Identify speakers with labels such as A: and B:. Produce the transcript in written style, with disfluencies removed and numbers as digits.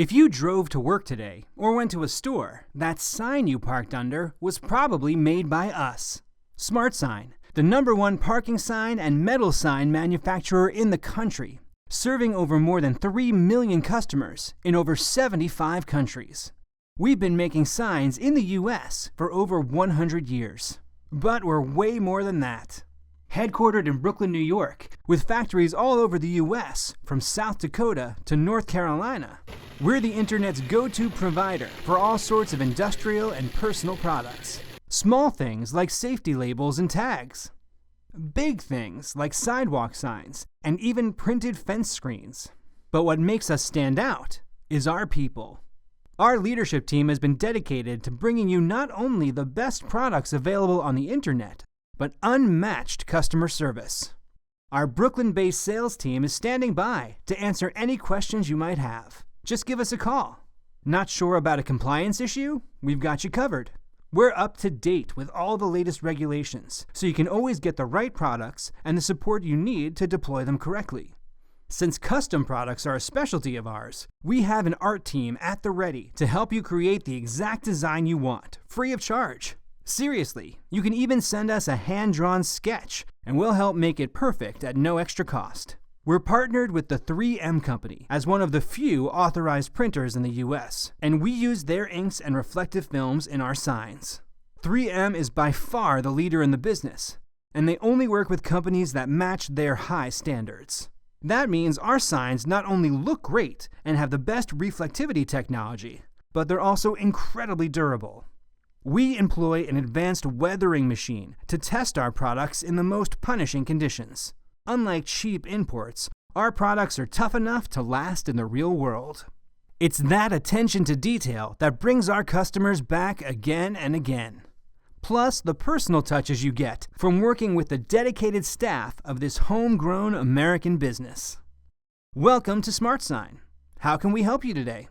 A: If you drove to work today or went to a store, that sign you parked under was probably made by us. SmartSign, the #1 parking sign and metal sign manufacturer in the country, serving over more than 3 million customers in over 75 countries. We've been making signs in the US for over 100 years. But we're way more than that. Headquartered in Brooklyn, New York, with factories all over the US, from South Dakota to North Carolina, we're the internet's go-to provider for all sorts of industrial and personal products. Small things like safety labels and tags. Big things like sidewalk signs and even printed fence screens. But what makes us stand out is our people. Our leadership team has been dedicated to bringing you not only the best products available on the internet, but unmatched customer service. Our Brooklyn-based sales team is standing by to answer any questions you might have. Just give us a call. Not sure about a compliance issue? We've got you covered. We're up to date with all the latest regulations, so you can always get the right products and the support you need to deploy them correctly. Since custom products are a specialty of ours, we have an art team at the ready to help you create the exact design you want, free of charge. Seriously, you can even send us a hand-drawn sketch, and we'll help make it perfect at no extra cost. We're partnered with the 3M Company as one of the few authorized printers in the US, and we use their inks and reflective films in our signs. 3M is by far the leader in the business, and they only work with companies that match their high standards. That means our signs not only look great and have the best reflectivity technology, but they're also incredibly durable. We employ an advanced weathering machine to test our products in the most punishing conditions. Unlike cheap imports, our products are tough enough to last in the real world. It's that attention to detail that brings our customers back again and again. Plus the personal touches you get from working with the dedicated staff of this homegrown American business. Welcome to SmartSign. How can we help you today?